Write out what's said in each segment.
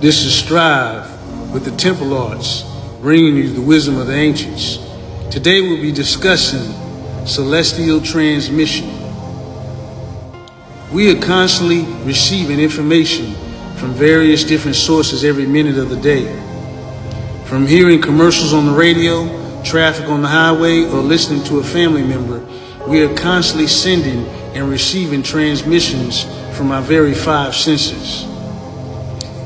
This is Strive with the Temple Arts, bringing you the wisdom of the ancients. Today we'll be discussing celestial transmission. We are constantly receiving information from various different sources every minute of the day. From hearing commercials on the radio, traffic on the highway, or listening to a family member, we are constantly sending and receiving transmissions from our very five senses.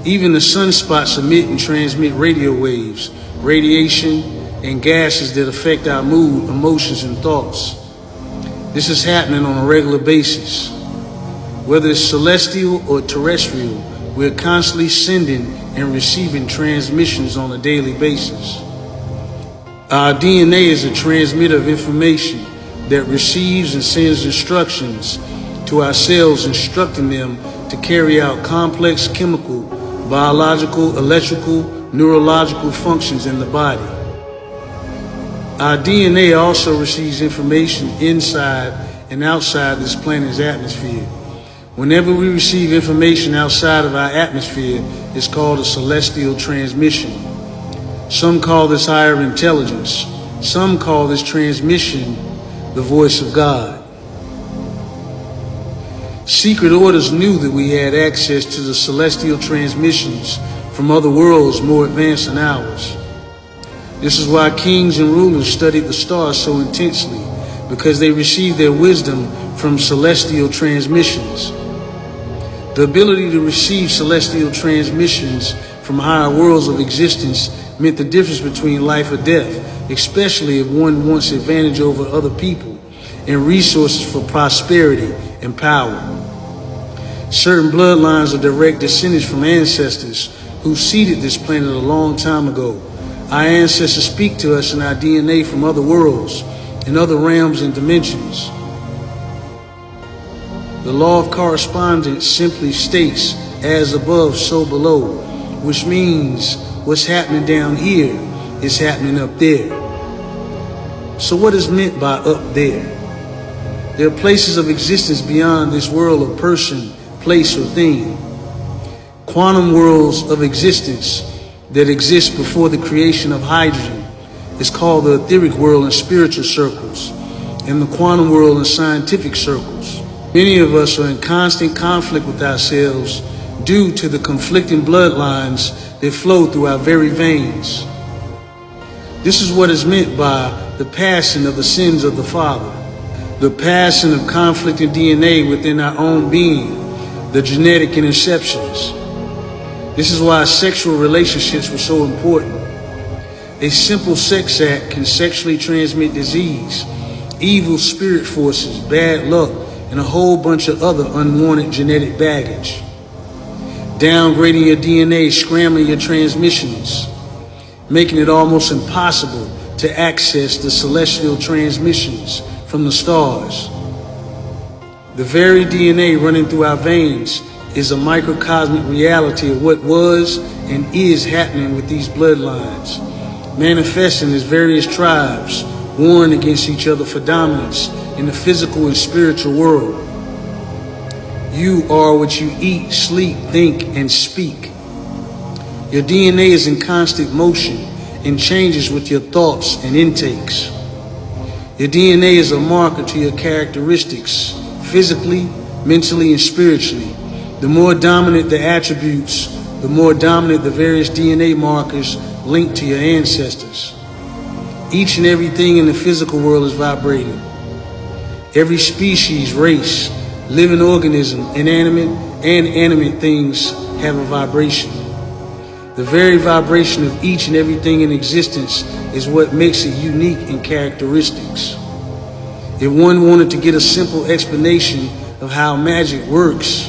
Even the sunspots emit and transmit radio waves, radiation, and gases that affect our mood, emotions, and thoughts. This is happening on a regular basis. Whether it's celestial or terrestrial, we're constantly sending and receiving transmissions on a daily basis. Our DNA is a transmitter of information that receives and sends instructions to our cells, instructing them to carry out complex chemical, biological, electrical, neurological functions in the body. Our DNA also receives information inside and outside this planet's atmosphere. Whenever we receive information outside of our atmosphere, it's called a celestial transmission. Some call this higher intelligence. Some call this transmission the voice of God. Secret orders knew that we had access to the celestial transmissions from other worlds more advanced than ours. This is why kings and rulers studied the stars so intensely, because they received their wisdom from celestial transmissions. The ability to receive celestial transmissions from higher worlds of existence meant the difference between life or death, especially if one wants advantage over other people and resources for prosperity and power. Certain bloodlines are direct descendants from ancestors who seeded this planet a long time ago. Our ancestors speak to us in our DNA from other worlds and other realms and dimensions. The law of correspondence simply states, as above, so below, which means what's happening down here is happening up there. So what is meant by up there? There are places of existence beyond this world of person, place, or thing. Quantum worlds of existence that exist before the creation of hydrogen is called the etheric world in spiritual circles, and the quantum world in scientific circles. Many of us are in constant conflict with ourselves due to the conflicting bloodlines that flow through our very veins. This is what is meant by the passing of the sins of the father, the passing of conflicting DNA within our own being, the genetic interceptions. This is why sexual relationships were so important. A simple sex act can sexually transmit disease, evil spirit forces, bad luck, and a whole bunch of other unwanted genetic baggage. Downgrading your DNA, scrambling your transmissions, making it almost impossible to access the celestial transmissions from the stars. The very DNA running through our veins is a microcosmic reality of what was and is happening with these bloodlines, manifesting as various tribes warring against each other for dominance in the physical and spiritual world. You are what you eat, sleep, think, and speak. Your DNA is in constant motion and changes with your thoughts and intakes. Your DNA is a marker to your characteristics, physically, mentally, and spiritually. The more dominant the attributes, the more dominant the various DNA markers linked to your ancestors. Each and everything in the physical world is vibrating. Every species, race, living organism, inanimate and animate things have a vibration. The very vibration of each and everything in existence is what makes it unique in characteristics. If one wanted to get a simple explanation of how magic works,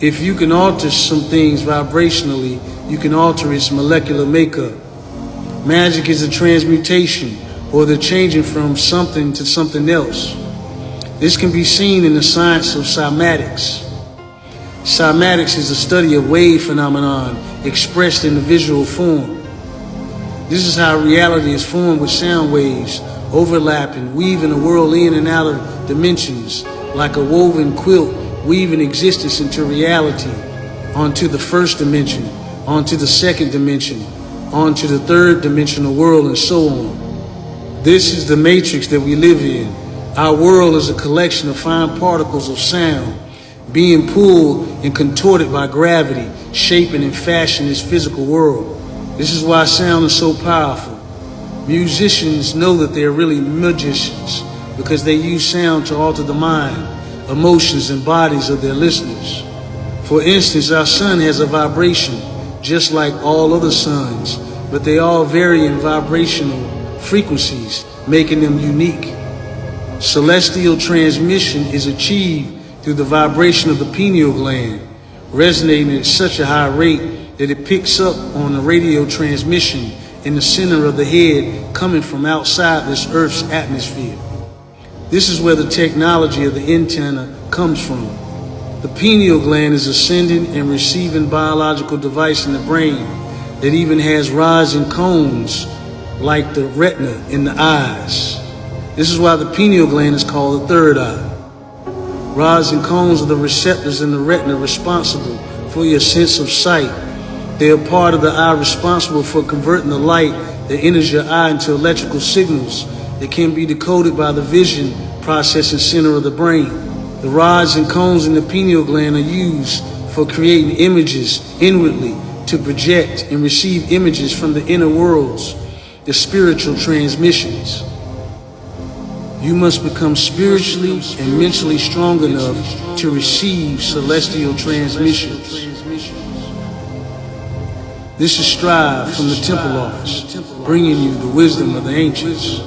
if you can alter some things vibrationally, you can alter its molecular makeup. Magic is a transmutation, or the changing from something to something else. This can be seen in the science of cymatics. Cymatics is the study of wave phenomenon expressed in the visual form. This is how reality is formed with sound waves overlapping, weaving the world in and out of dimensions like a woven quilt, weaving existence into reality, onto the first dimension, onto the second dimension, onto the third dimensional world, and so on. This is the matrix that we live in. Our world is a collection of fine particles of sound being pulled and contorted by gravity, shaping and fashioning this physical world. This is why sound is so powerful. Musicians know that they're really magicians because they use sound to alter the mind, emotions, and bodies of their listeners. For instance, our sun has a vibration just like all other suns, but they all vary in vibrational frequencies, making them unique. Celestial transmission is achieved through the vibration of the pineal gland, resonating at such a high rate that it picks up on the radio transmission in the center of the head coming from outside this Earth's atmosphere. This is where the technology of the antenna comes from. The pineal gland is a sending and receiving biological device in the brain that even has rising cones like the retina in the eyes. This is why the pineal gland is called the third eye. Rising cones are the receptors in the retina responsible for your sense of sight. They are part of the eye responsible for converting the light that enters your eye into electrical signals that can be decoded by the vision processing center of the brain. The rods and cones in the pineal gland are used for creating images inwardly to project and receive images from the inner worlds, the spiritual transmissions. You must become spiritually and mentally strong enough to receive celestial transmissions. This is Strive from the Temple Office, bringing you the wisdom of the ancients.